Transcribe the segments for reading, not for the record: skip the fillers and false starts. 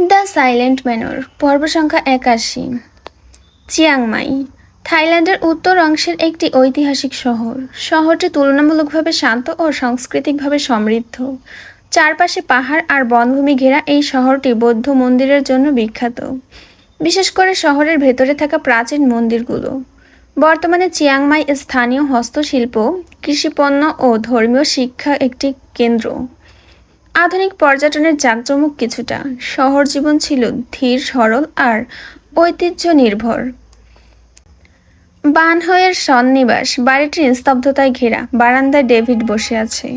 The silent manor পর্ব সংখ্যা ৮১। Chiang Mai থাইল্যান্ডের উত্তর অংশের একটি ঐতিহাসিক শহর। শহরটি তুলনামূলকভাবে শান্ত ও সাংস্কৃতিকভাবে সমৃদ্ধ। চারপাশে পাহাড় আর বনভূমি ঘেরা এই শহরটি বৌদ্ধ মন্দিরের জন্য বিখ্যাত, বিশেষ করে শহরের ভেতরে থাকা প্রাচীন মন্দিরগুলো। বর্তমানে চিয়াংমাই স্থানীয় হস্তশিল্প, কৃষিপণ্য ও ধর্মীয় শিক্ষা একটি কেন্দ্র। আধুনিক পর্যটনের জাঁকজমক কিছুটা। শহর জীবন ছিল ধীর, সরল আর ঐতিহ্য নির্ভর। বানহয়ের সন্নিবাস বাড়িটির নিস্তব্ধতায় ঘেরা। বারান্দায় ডেভিড বসে আছে,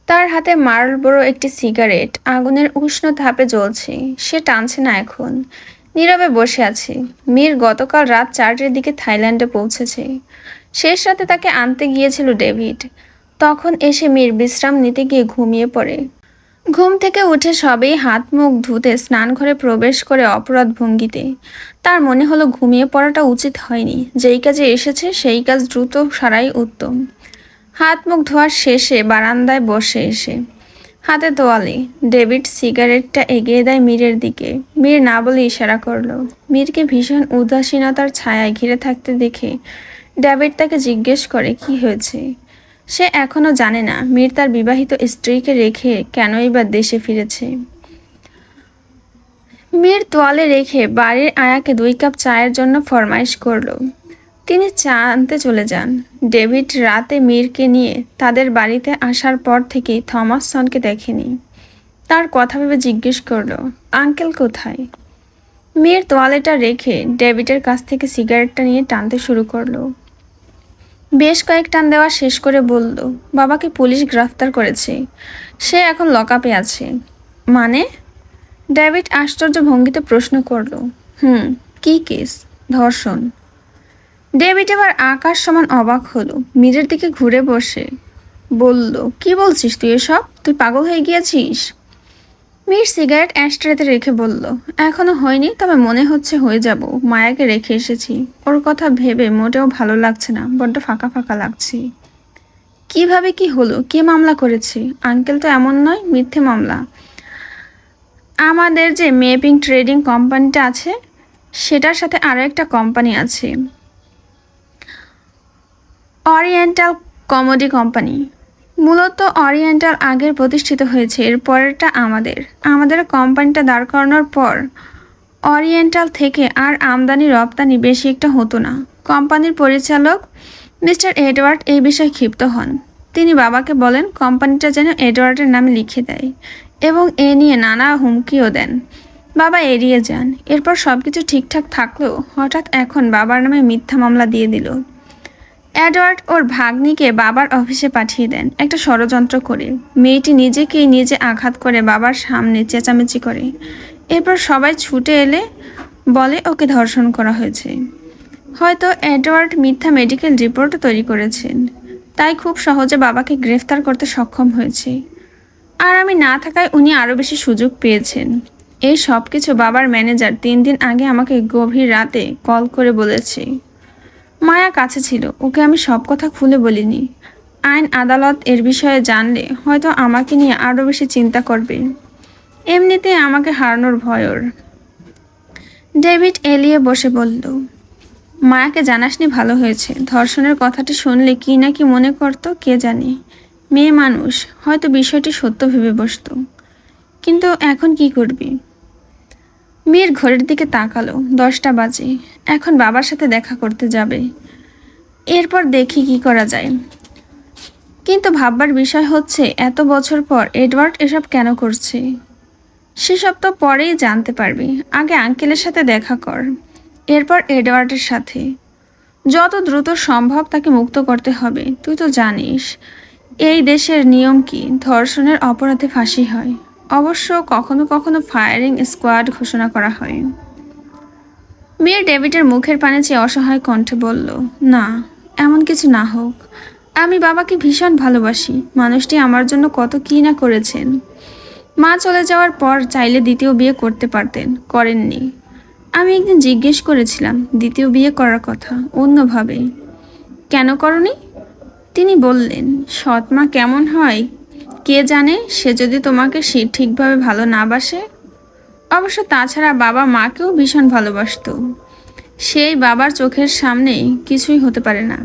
তার হাতে মার্লবোরো একটি সিগারেট আগুনের উষ্ণ তাপে জ্বলছে। সে টানছে না এখন, নীরবে বসে আছে। মীর গতকাল রাত 4টার দিকে থাইল্যান্ডে পৌঁছেছে। শেষ রাতে তাকে আনতে গিয়েছিল ডেভিড। তখন এসে মীর বিশ্রাম নিতে গিয়ে ঘুমিয়ে পড়ে। ঘুম থেকে উঠে সবেই হাত মুখ ধুতে স্নানঘরে প্রবেশ করে অপরাধ ভঙ্গিতে। তার মনে হলো ঘুমিয়ে পড়াটা উচিত হয়নি। যেই কাজে এসেছে সেই কাজ দ্রুত সারাই উত্তম। হাত মুখ ধোয়ার শেষে বারান্দায় বসে এসে হাতে তোয়ালে ডেভিড সিগারেটটা এগিয়ে দেয় মীরের দিকে। মীর না বলে ইশারা করলো। মীরকে ভীষণ উদাসীনতার ছায়ায় ঘিরে থাকতে দেখে ডেভিড তাকে জিজ্ঞেস করে কি হয়েছে। সে এখনো জানে না মীর তার বিবাহিত স্ত্রীকে রেখে কেনই বা দেশে ফিরেছে। মীর তোয়ালে রেখে বাড়ির আয়াকে 2 কাপ চায়ের জন্য ফরমাইশ করলো। তিনি চা আনতে চলে যান। ডেভিড রাতে মীরকে নিয়ে তাদের বাড়িতে আসার পর থেকেই থমাসসনকে দেখেনি। তার কথা ভেবে জিজ্ঞেস করলো, আঙ্কেল কোথায়? মীর তোয়ালেটা রেখে ডেভিডের কাছ থেকে সিগারেটটা নিয়ে টানতে শুরু করলো। বেশ কয়েক টান দেওয়া শেষ করে বলল, বাবাকে পুলিশ গ্রেফতার করেছে। সে এখন লকআপে আছে। মানে? ডেভিড আশ্চর্য ভঙ্গিতে প্রশ্ন করল। কি কেস? ধর্ষণ। ডেভিড এবার আকাশ সমান অবাক হলো। মীরের দিকে ঘুরে বসে বলল, কি বলছিস তুই এসব? তুই পাগল হয়ে গিয়েছিস? মীর সিগারেট অ্যাশট্রেতে রেখে বলল, এখনো হয়নি, তবে মনে হচ্ছে হয়ে যাব। মায়াকে রেখে এসেছি। ওর কথা ভেবে মোটেও ভালো লাগছে না, বড্ড ফাঁকা ফাঁকা লাগছে। কিভাবে কি হলো? কে মামলা করেছে? আঙ্কেল তো এমন নয়, মিথ্যে মামলা। আমাদের যে মেপিং ট্রেডিং কোম্পানিটা আছে সেটার সাথে আরও একটা কোম্পানি আছে, অরিয়েন্টাল কমোডি কোম্পানি। মূলত অরিয়েন্টাল আগের প্রতিষ্ঠিত হয়েছে, এর পরেরটা আমাদের কোম্পানিটা দাঁড় করানোর পর অরিয়েন্টাল থেকে আর আমদানি রপ্তানি বেশি একটা হতো না। কোম্পানির পরিচালক মিস্টার এডওয়ার্ড এই বিষয়ে ক্ষিপ্ত হন। তিনি বাবাকে বলেন কোম্পানিটা যেন এডওয়ার্ডের নামে লিখে দেয় এবং এ নিয়ে নানা হুমকিও দেন। বাবা এড়িয়ে যান। এরপর সব কিছু ঠিকঠাক থাকলেও হঠাৎ এখন বাবার নামে মিথ্যা মামলা দিয়ে দিল। এডওয়ার্ড ওর ভাগ্নিকে বাবার অফিসে পাঠিয়ে দেন একটা ষড়যন্ত্র করে। মেয়েটি নিজেকেই নিজে আঘাত করে বাবার সামনে চেঁচামেচি করে। এরপর সবাই ছুটে এলে বলে ওকে ধর্ষণ করা হয়েছে। হয়তো এডওয়ার্ড মিথ্যা মেডিকেল রিপোর্টও তৈরি করেছেন, তাই খুব সহজে বাবাকে গ্রেফতার করতে সক্ষম হয়েছে। আর আমি না থাকায় উনি আরও বেশি সুযোগ পেয়েছেন। এই সব কিছু বাবার ম্যানেজার 3 দিন আগে আমাকে গভীর রাতে কল করে বলেছে। মায়া কাছে ছিল, ওকে আমি সব কথা খুলে বলিনি। আইন আদালত এর বিষয়ে জানলে হয়তো আমাকে নিয়ে আরও বেশি চিন্তা করবে। এমনিতে আমাকে হারানোর ভয় ওর। ডেভিড এলিয়ে বসে বলল, মায়াকে জানাসনি, ভালো হয়েছে। ধর্ষণের কথাটি শুনলে কি না কি মনে করতো কে জানে। মেয়ে মানুষ, হয়তো বিষয়টি সত্য ভেবে বসত। কিন্তু এখন কি করবি? মীর ঘড়ির দিকে তাকালো। 10টা বাজে। এখন বাবার সাথে দেখা করতে যাবে। এরপর দেখি কি করা যায়। কিন্তু ভাববার বিষয় হচ্ছে এত বছর পর এডওয়ার্ড এসব কেন করছে। সেসব তো পরেই জানতে পারবি। আগে আঙ্কেলের সাথে দেখা কর, এরপর এডওয়ার্ডের সাথে। যত দ্রুত সম্ভব তাকে মুক্ত করতে হবে। তুই তো জানিস এই দেশের নিয়ম কি, ধর্ষণের অপরাধে ফাঁসি হয়। অবশ্য কখনো কখনো ফায়ারিং স্কোয়াড ঘোষণা করা হয়। মীর ডেভিডের মুখের পানে চেয়ে অসহায় কণ্ঠে বলল, না, এমন কিছু না হোক। আমি বাবাকে ভীষণ ভালোবাসি। মানুষটি আমার জন্য কত কী না করেছেন। মা চলে যাওয়ার পর চাইলে দ্বিতীয় বিয়ে করতে পারতেন, করেননি। আমি একদিন জিজ্ঞেস করেছিলাম দ্বিতীয় বিয়ে করার কথা অন্যভাবে। কেন করনি? তিনি বললেন, সৎ মা কেমন হয় কে জানে, সে যদি তোমাকে সে ঠিকভাবে ভালো না বাসে। অবশ্য তাছাড়া বাবা মাকেও ভীষণ ভালোবাসতো। সেই বাবার চোখের সামনে কিছুই হতে পারে না।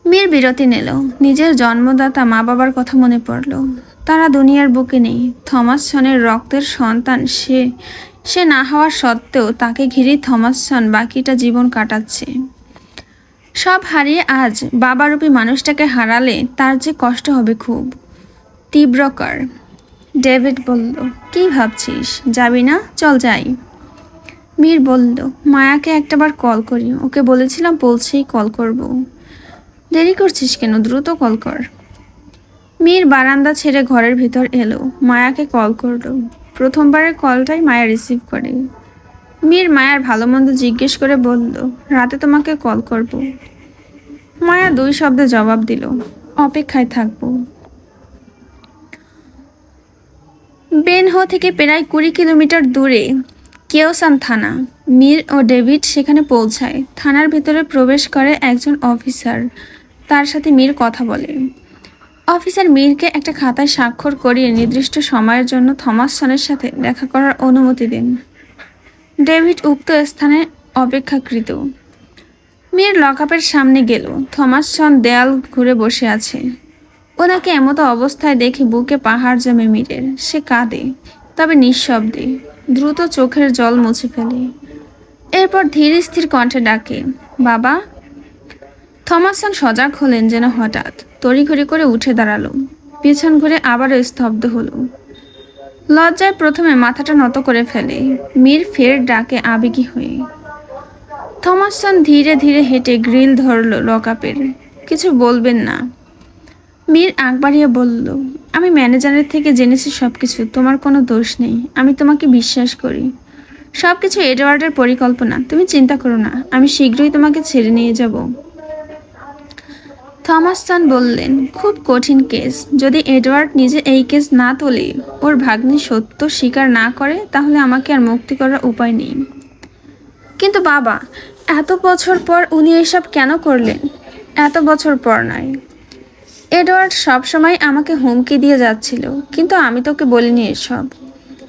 মীর বিরতি নিল। নিজের জন্মদাতা মা বাবার কথা মনে পড়ল। তারা দুনিয়ার বুকে নেই। থমাসসনের রক্তের সন্তান সে সে না হওয়ার সত্ত্বেও তাকে ঘিরেই থমাসসন বাকিটা জীবন কাটাচ্ছে। সব হারিয়ে আজ বাবারূপী মানুষটাকে হারালে তার যে কষ্ট হবে খুব তীব্রকর। ডেভিড বলল, কি ভাবছিস, যাবি না? চল যাই। মীর বলল, মায়াকে একটাবার কল করি, ওকে বলেছিলাম বলছেই কল করব। দেরি করছিস কেন, দ্রুত কল কর। মীর বারান্দা ছেড়ে ঘরের ভিতর এলো। মায়াকে কল করলো। প্রথমবারের কলটাই মায়া রিসিভ করে। মীর মায়ার ভালো মন্দ জিজ্ঞেস করে বলল, রাতে তোমাকে কল করব। মায়া 2 শব্দে জবাব দিল, অপেক্ষায় থাকবো। বেনহো থেকে প্রায় 20 কিলোমিটার দূরে কেওসান থানা। মীর ও ডেভিড সেখানে পৌঁছায়। থানার ভিতরে প্রবেশ করে একজন অফিসার। তার সাথে মীর কথা বলে। অফিসার মীরকে একটা খাতায় স্বাক্ষর করিয়ে নির্দিষ্ট সময়ের জন্য থমাসসনের সাথে দেখা করার অনুমতি দেন। ডেভিড উক্ত স্থানে অপেক্ষাকৃত। মীর লকআপের সামনে গেল। থমাসসন দেয়াল ঘুরে বসে আছে। ওনাকে এমতো অবস্থায় দেখে বুকে পাহাড় জমে মীরের। সে কাঁদে, তবে নিঃশব্দে, দ্রুত চোখের জল মুছে ফেলে। এরপর ধীর স্থির কণ্ঠে ডাকে, বাবা। থমাসসন সজাগ হলেন যেন হঠাৎ। তড়িঘড়ি করে উঠে দাঁড়ালো। পিছন ঘুরে আবারও স্তব্ধ হলো। লজ্জায় প্রথমে মাথাটা নত করে ফেলে। মীর ফের ডাকে আবেগী হয়ে। থমাসসন ধীরে ধীরে হেঁটে গ্রিল ধরল লকআপের। কিছু বলবেন না? মীর আগ বাড়িয়ে বলল, আমি ম্যানেজারের থেকে জেনেছি সবকিছু, তোমার কোনো দোষ নেই। আমি তোমাকে বিশ্বাস করি। সবকিছু এডওয়ার্ডের পরিকল্পনা। তুমি চিন্তা করো না, আমি শীঘ্রই তোমাকে ছেড়ে নিয়ে যাব। থমাসসন বললেন, খুব কঠিন কেস। যদি এডওয়ার্ড নিজে এই কেস না তোলে, ওর ভাগ্নি সত্য স্বীকার না করে, তাহলে আমাকে আর মুক্তি করার উপায় নেই। কিন্তু বাবা, এত বছর পর উনি এসব কেন করলেন? এত বছর পর নয়। এডওয়ার্ড সবসময় আমাকে হুমকি দিয়ে যাচ্ছিল, কিন্তু আমি তোকে বলিনি এসব।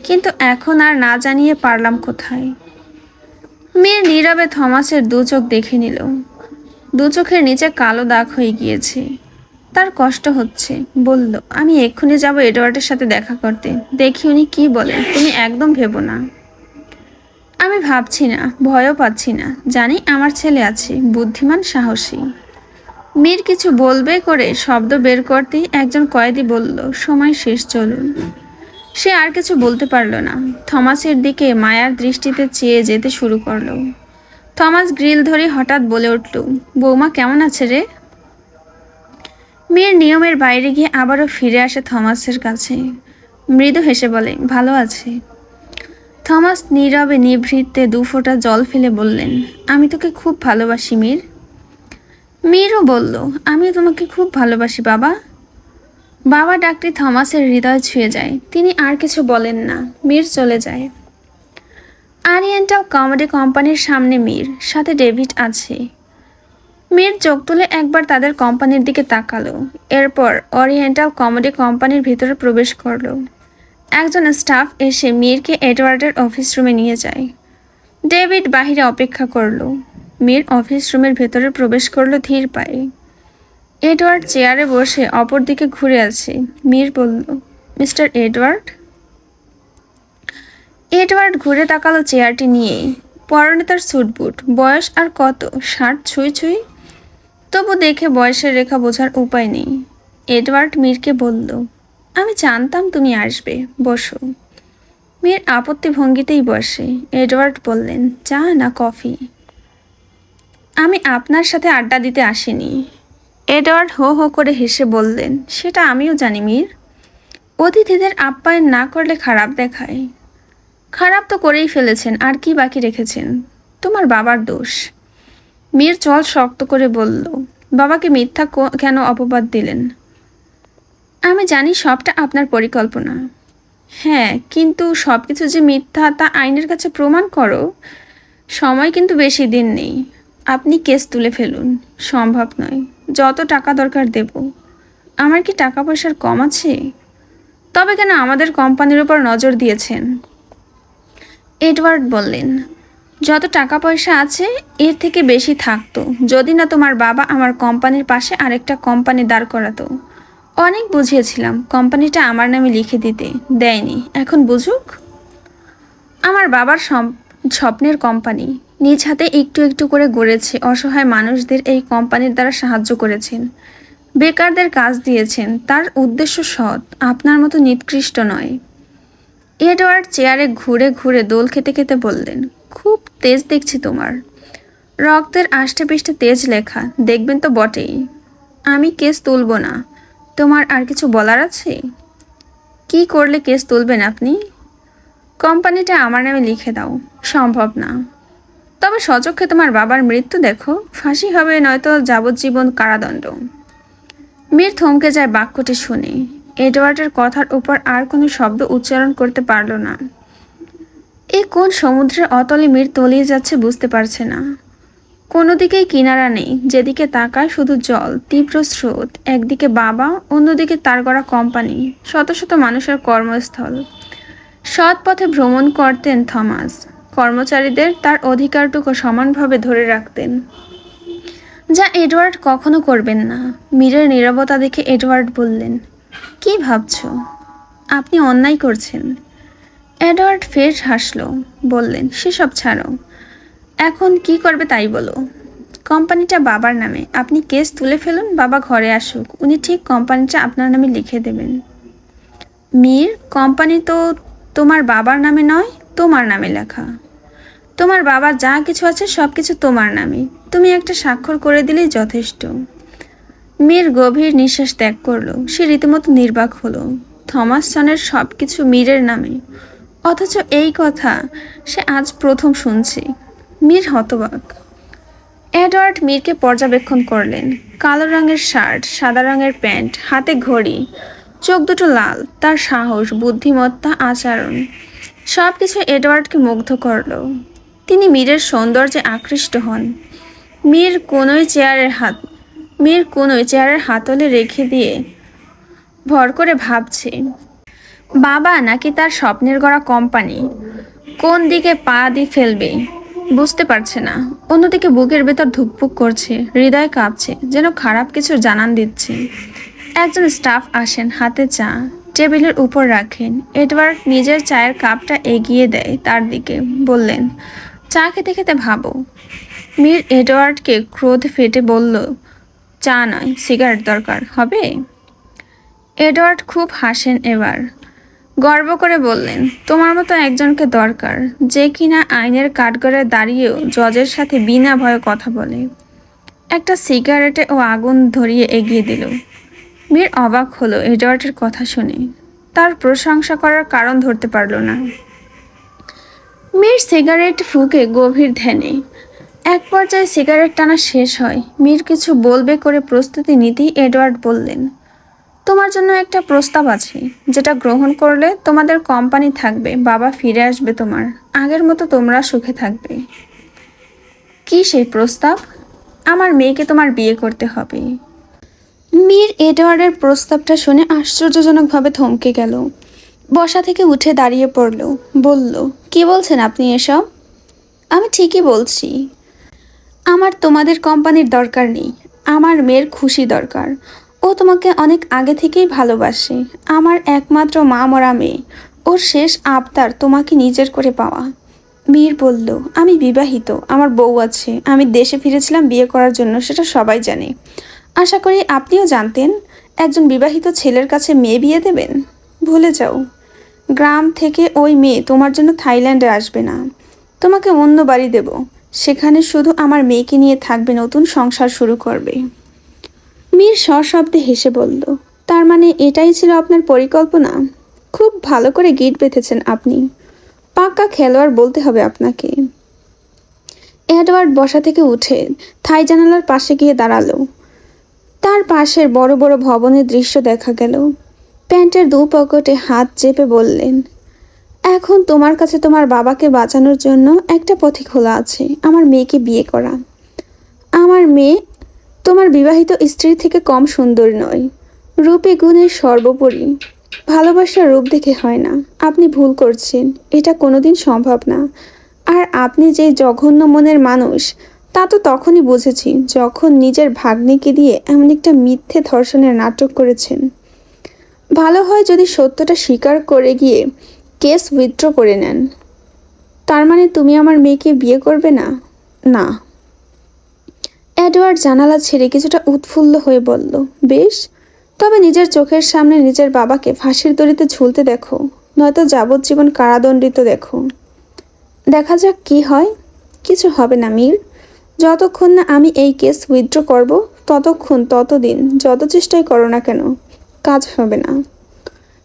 কিন্তু এখন আর না জানিয়ে পারলাম কোথায়? মীর নীরবে থমাসের 2 চোখ দেখে নিল। 2 চোখের নিচে কালো দাগ হয়ে গিয়েছে। তার কষ্ট হচ্ছে। বলল, আমি এক্ষুনি যাব এডওয়ার্ডের সাথে দেখা করতে। দেখি উনি কি বলেন। তুমি একদম ভেবো না। আমি ভাবছি না, ভয়ও পাচ্ছি না। জানি আমার ছেলে আছে, বুদ্ধিমান, সাহসী। মীর কিছু বলবে করে শব্দ বের করতেই একজন কয়েদি বলল, সময় শেষ, চলুন। সে আর কিছু বলতে পারল না। থমাসের দিকে মায়ার দৃষ্টিতে চেয়ে যেতে শুরু করলো। থমাস গ্রিল ধরে হঠাৎ বলে উঠল, বৌমা কেমন আছে রে? মীর নিয়মের বাইরে গিয়ে আবারও ফিরে আসে থমাসের কাছে। মৃদু হেসে বলে, ভালো আছে। থমাস নীরবে নিভৃতে 2 ফোঁটা জল ফেলে বললেন, আমি তোকে খুব ভালোবাসি মীর। মীরও বলল, আমিও তোমাকে খুব ভালোবাসি বাবা। বাবা ডাকটি থমাসের হৃদয় ছুঁয়ে যায়। তিনি আর কিছু বলেন না। মীর চলে যায়। ওরিয়েন্টাল কমেডি কোম্পানির সামনে মীর, সাথে ডেভিড আছে। মীর চোখ তুলে একবার তাদের কোম্পানির দিকে তাকালো। এরপর ওরিয়েন্টাল কমেডি কোম্পানির ভিতরে প্রবেশ করলো। একজন স্টাফ এসে মীরকে এডওয়ার্ডের অফিস রুমে নিয়ে যায়। ডেভিড বাহিরে অপেক্ষা করলো। মীর অফিস রুমের ভেতরে প্রবেশ করলো ধীর পায়ে। এডওয়ার্ড চেয়ারে বসে অপর দিকে ঘুরে আছে। মীর বলল, মিস্টার এডওয়ার্ড। এডওয়ার্ড ঘুরে তাকালো চেয়ারটি নিয়ে। পরনে তার স্যুটবুট। বয়স আর কত, 60 ছুঁই ছুঁই। তবু দেখে বয়সের রেখা বোঝার উপায় নেই। এডওয়ার্ড মীরকে বলল, আমি জানতাম তুমি আসবে, বসো। মীর আপত্তি ভঙ্গিতেই বসে। এডওয়ার্ড বললেন, চা না কফি? আমি আপনার সাথে আড্ডা দিতে আসিনি। এডওয়ার্ড হো হো করে হেসে বললেন, সেটা আমিও জানি মীর। অতিথিদের আপ্যায়ন না করলে খারাপ দেখায়। খারাপ তো করেই ফেলেছেন, আর কি বাকি রেখেছেন? তোমার বাবার দোষ। মীর চল শক্ত করে বলল, বাবাকে মিথ্যা কেন অপবাদ দিলেন? আমি জানি সবটা আপনার পরিকল্পনা। হ্যাঁ, কিন্তু সব কিছু যে মিথ্যা তা আইনের কাছে প্রমাণ করো। সময় কিন্তু বেশি দিন নেই। আপনি কেস তুলে ফেলুন। সম্ভব নয়। যত টাকা দরকার দেব। আমার কি টাকা পয়সার কম আছে? তবে কেন আমাদের কোম্পানির উপর নজর দিয়েছেন? এডওয়ার্ড বললেন, যত টাকা পয়সা আছে এর থেকে বেশি থাকতো যদি না তোমার বাবা আমার কোম্পানির পাশে আরেকটা কোম্পানি দাঁড় করাতো। অনেক বুঝিয়েছিলাম কোম্পানিটা আমার নামে লিখে দিতে, দেয়নি। এখন বুঝুক। আমার বাবার স্বপ্নের কোম্পানি নিজ হাতে একটু একটু করে গড়েছে। অসহায় মানুষদের এই কোম্পানির দ্বারা সাহায্য করেছেন, বেকারদের কাজ দিয়েছেন। তার উদ্দেশ্য সৎ, আপনার মতো নিকৃষ্ট নয়। এডওয়ার্ড চেয়ারে ঘুরে ঘুরে দোল খেতে খেতে বললেন, খুব তেজ দেখছি তোমার। রক্তের আষ্টেপৃষ্ঠে তেজ লেখা, দেখবেন তো বটেই। আমি কেস তুলব না। তোমার আর কিছু বলার আছে? কি করলে কেস তুলবেন আপনি? কোম্পানিটা আমার নামে লিখে দাও। সম্ভব না। তবে সচক্ষে তোমার বাবার মৃত্যু দেখো, ফাঁসি হবে, নয়তো যাবজ্জীবন কারাদণ্ড। মীর থমকে যায় বাক্যটি শুনে। এডওয়ার্ডের কথার উপর আর কোনো শব্দ উচ্চারণ করতে পারল না। এ কোন সমুদ্রের অতলে মীর তলিয়ে যাচ্ছে বুঝতে পারছে না। কোনো দিকেই কিনারা নেই, যেদিকে তাকায় শুধু জল, তীব্র স্রোত। একদিকে বাবা, অন্যদিকে তার গড়া কোম্পানি, শত শত মানুষের কর্মস্থল। সৎ পথে ভ্রমণ করতেন থমাস, কর্মচারীদের তার অধিকারটুকু সমানভাবে ধরে রাখতেন, যা এডওয়ার্ড কখনো করবেন না। মীরের নীরবতা দেখে এডওয়ার্ড বললেন, কি ভাবছ? আপনি অন্যায় করছেন। এডওয়ার্ড ফের হাসল, বললেন, সেসব ছাড়ো। এখন কি করবে তাই বলো। কোম্পানিটা বাবার নামে, আপনি কেস তুলে ফেলুন, বাবা ঘরে আসুক, উনি ঠিক কোম্পানিটা আপনার নামে লিখে দেবেন। মীর, কোম্পানি তো তোমার বাবার নামে নয়, তোমার নামে লেখা। তোমার বাবা যা কিছু আছে সব কিছু তোমার নামে, তুমি একটা স্বাক্ষর করে দিলেই যথেষ্ট। মীর গভীর নিঃশ্বাস ত্যাগ করলো। সে রীতিমতো নির্বাক হলো। থমাসসনের সব কিছু মীরের নামে, অথচ এই কথা সে আজ প্রথম শুনছে। মীর হতবাক। এডওয়ার্ড মীরকে পর্যবেক্ষণ করলেন। কালো রঙের শার্ট, সাদা রঙের প্যান্ট, হাতে ঘড়ি, চোখ দুটো লাল। তার সাহস, বুদ্ধিমত্তা, আচরণ সব কিছু এডওয়ার্ডকে মুগ্ধ করল। তিনি মীরের সৌন্দর্যে আকৃষ্ট হন। মীর কোনোই চেয়ারের হাতলে রেখে দিয়ে ভর করে ভাবছে, বাবা নাকি তার স্বপ্নের গড়া কোম্পানি, কোন দিকে পা দিয়ে ফেলবে বুঝতে পারছে না। অন্যদিকে বুকের ভেতর ধুকপুক করছে, হৃদয় কাঁপছে, যেন খারাপ কিছু জানান দিচ্ছে। একজন স্টাফ আসেন, হাতে চা টেবিলের উপর রাখেন। এডওয়ার্ড নিজের চায়ের কাপটা এগিয়ে দেয় তার দিকে, বললেন, চা খেতে খেতে ভাবো। মীর এডওয়ার্ডকে ক্রোধ ফেটে বলল, চা নয়, সিগারেট দরকার হবে। এডওয়ার্ড খুব হাসেন এবার, গর্ব করে বললেন, তোমার মতো একজনকে দরকার, যে কিনা আইনের কাঠগড়ে দাঁড়িয়েও জজের সাথে বিনা ভয়ে কথা বলে। একটা সিগারেটে ও আগুন ধরিয়ে এগিয়ে দিল। মীর অবাক হলো এডওয়ার্ডের কথা শুনে। তার প্রশংসা করার কারণ ধরতে পারল না। মীর সিগারেট ফুঁকে গভীর ধ্যানে। এক পর্যায়ে সিগারেট টানা শেষ হয়। মীর কিছু বলবে করে প্রস্তুতি নিতেই এডওয়ার্ড বললেন, তোমার জন্য একটা প্রস্তাব আছে, যেটা গ্রহণ করলে তোমাদের কোম্পানি থাকবে, বাবা ফিরে আসবে, তোমার আগের মতো তোমরা সুখে থাকবে। কি সেই প্রস্তাব? আমার মেয়েকে তোমার বিয়ে করতে হবে। মীর এডওয়ার্ডের প্রস্তাবটা শুনে আশ্চর্যজনকভাবে থমকে গেল। বসা থেকে উঠে দাঁড়িয়ে পড়ল, বলল, কি বলছেন আপনি এসব? আমি ঠিকই বলছি। আমার তোমাদের কোম্পানির দরকার নেই, আমার মেয়ের খুশি দরকার। ও তোমাকে অনেক আগে থেকেই ভালোবাসে, আমার একমাত্র মা মরা মেয়ে। ওর শেষ আবদার তোমাকে নিজের করে পাওয়া। মীর বলল, আমি বিবাহিত, আমার বউ আছে, আমি দেশে ফিরেছিলাম বিয়ে করার জন্য, সেটা সবাই জানে। আশা করি আপনিও জানতেন। একজন বিবাহিত ছেলের কাছে মেয়ে বিয়ে দেবেন? ভুলে যাও। গ্রাম থেকে ওই মেয়ে তোমার জন্য থাইল্যান্ডে আসবে না। তোমাকে অন্য বাড়ি দেব, সেখানে শুধু আমার মেয়েকে নিয়ে থাকবে, নতুন সংসার শুরু করবে। মীর সশব্দে হেসে বলল, তার মানে এটাই ছিল আপনার পরিকল্পনা? খুব ভালো করে গিট বেঁধেছেন আপনি। পাক্কা খেলোয়াড় বলতে হবে আপনাকে। এডওয়ার্ড বসা থেকে উঠে থাই জানালার পাশে গিয়ে দাঁড়ালো। তার পাশের বড় বড় ভবনের দৃশ্য দেখা গেল। প্যান্টের দু পকেটে হাত চেপে বললেন, এখন তোমার কাছে তোমার বাবাকে বাঁচানোর জন্য একটা পথই খোলা আছে, আমার মেয়েকে বিয়ে করা। আমার মেয়ে তোমার বিবাহিত স্ত্রী থেকে কম সুন্দর নয়, রূপে গুণে সর্বোপরি। ভালোবাসার রূপ দেখে হয় না। আপনি ভুল করছেন, এটা কোনোদিন সম্ভব না। আর আপনি যে জঘন্য মনের মানুষ তা তো তখনই বুঝেছি যখন নিজের ভাগ্নিকে দিয়ে এমন একটা মিথ্যে ধর্ষণের নাটক করেছেন। ভালো হয় যদি সত্যটা স্বীকার করে গিয়ে কেস উইথড্র করে নেন। তার মানে তুমি আমার মেয়েকে বিয়ে করবে না? না। এডওয়ার্ড জানালা ছেড়ে কিছুটা উৎফুল্ল হয়ে বলল, বেশ, তবে নিজের চোখের সামনে নিজের বাবাকে ফাঁসির দড়িতে ঝুলতে দেখো, নয়তো যাবজ্জীবন কারাদণ্ডিত দেখো। দেখা যাক কি হয়। কিছু হবে না মীর। যতক্ষণ না আমি এই কেস উইথড্র করব ততদিন যত চেষ্টাই করো না কেন কাজ হবে না।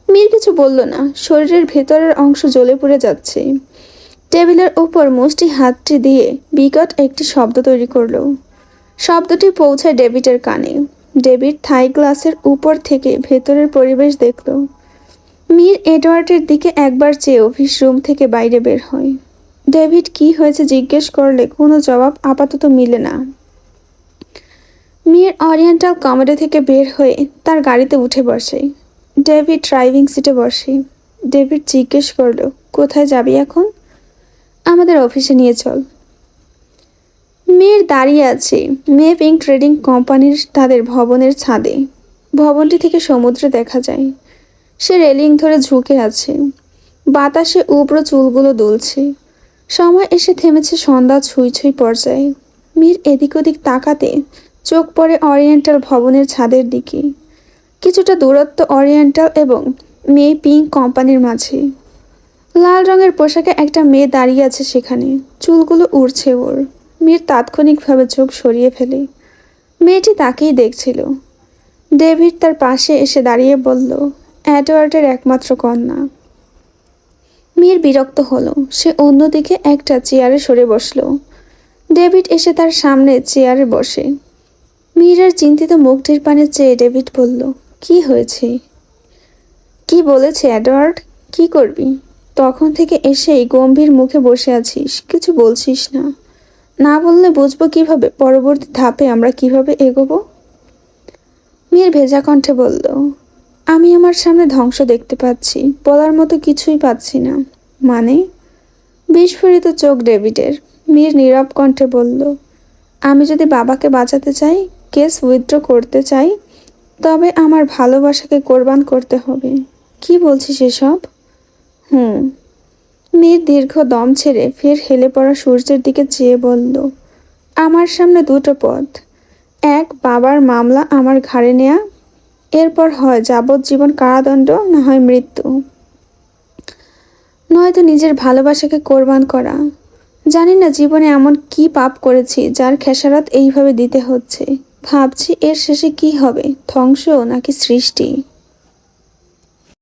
মীর কিছু বলল না। শরীরের ভেতরের অংশ জ্বলে পুড়ে যাচ্ছে। টেবিলের উপর মুষ্টি হাতটি দিয়ে বিকট একটি শব্দ তৈরি করলো। শব্দটি পৌঁছায় ডেভিডের কানে। ডেভিড থাই গ্লাসের উপর থেকে ভেতরের পরিবেশ দেখল। মীর এডওয়ার্ডের দিকে একবার চেয়ে অফিস রুম থেকে বাইরে বের হয়। ডেভিড কি হয়েছে জিজ্ঞেস করলে কোনো জবাব আপাতত মিলে না। মীর অরিয়েন্টাল কমেডি থেকে বের হয়ে তার গাড়িতে উঠে বসে। ডেভিড ড্রাইভিং সিটে বসে। ডেভিড জিজ্ঞেস করলো, কোথায় যাবি এখন? আমাদের অফিসে নিয়ে চল। মীর দাঁড়িয়ে আছে মে পিং ট্রেডিং কোম্পানির তাদের ভবনের ছাদে। ভবনটি থেকে সমুদ্র দেখা যায়। সে রেলিং ধরে ঝুঁকে আছে। বাতাসে উব্র চুলগুলো দুলছে। সময় এসে থেমেছে সন্ধ্যা ছুঁই ছুঁই পর্যায়ে। মীর এদিক ওদিক তাকাতে চোখ পড়ে অরিয়েন্টাল ভবনের ছাদের দিকে। কিছুটা দূরত্ব অরিয়েন্টাল এবং মে পিং কোম্পানির মাঝে। লাল রঙের পোশাকে একটা মেয়ে দাঁড়িয়ে আছে সেখানে। চুলগুলো উড়ছে ওর। মীর তাৎক্ষণিকভাবে চোখ সরিয়ে ফেলে। মেয়েটি তাকেই দেখছিল। ডেভিড তার পাশে এসে দাঁড়িয়ে বলল, এডওয়ার্ডের একমাত্র কন্যা। মীর বিরক্ত হলো। সে অন্যদিকে একটা চেয়ারে সরে বসলো। ডেভিড এসে তার সামনে চেয়ারে বসে। মীরের চিন্তিত মুখটির পানে চেয়ে ডেভিড বলল, কি হয়েছে? কি বলেছে এডওয়ার্ড? কি করবি? তখন থেকে এসেই গম্ভীর মুখে বসে আছিস, কিছু বলছিস না। না বললে বুঝবো কিভাবে পরবর্তী ধাপে আমরা কিভাবে এগোবো? মীর ভেজা কণ্ঠে বলল, আমি আমার সামনে ধ্বংস দেখতে পাচ্ছি, বলার মতো কিছুই পাচ্ছি না। মানে? বিস্ফোরিত চোখ ডেভিডের। মীর নীরব কণ্ঠে বলল, আমি যদি বাবাকে বাঁচাতে চাই, কেস উইথড্র করতে চাই, তবে আমার ভালোবাসাকে কোরবান করতে হবে। কি বলছিস এসব? মীর দীর্ঘ দম ছেড়ে ফের হেলে পড়া সূর্যের দিকে চেয়ে বলল, আমার সামনে দুটো পথ। এক, বাবার মামলা আমার ঘাড়ে নেয়া, এরপর হয় যাবজ্জীবন কারাদণ্ড, না হয় মৃত্যু। নয়তো নিজের ভালোবাসাকে কোরবান করা। জানি না জীবনে এমন কি পাপ করেছি যার খেসারত এইভাবে দিতে হচ্ছে। ভাবছি এর শেষে কি হবে, ধ্বংস নাকি সৃষ্টি।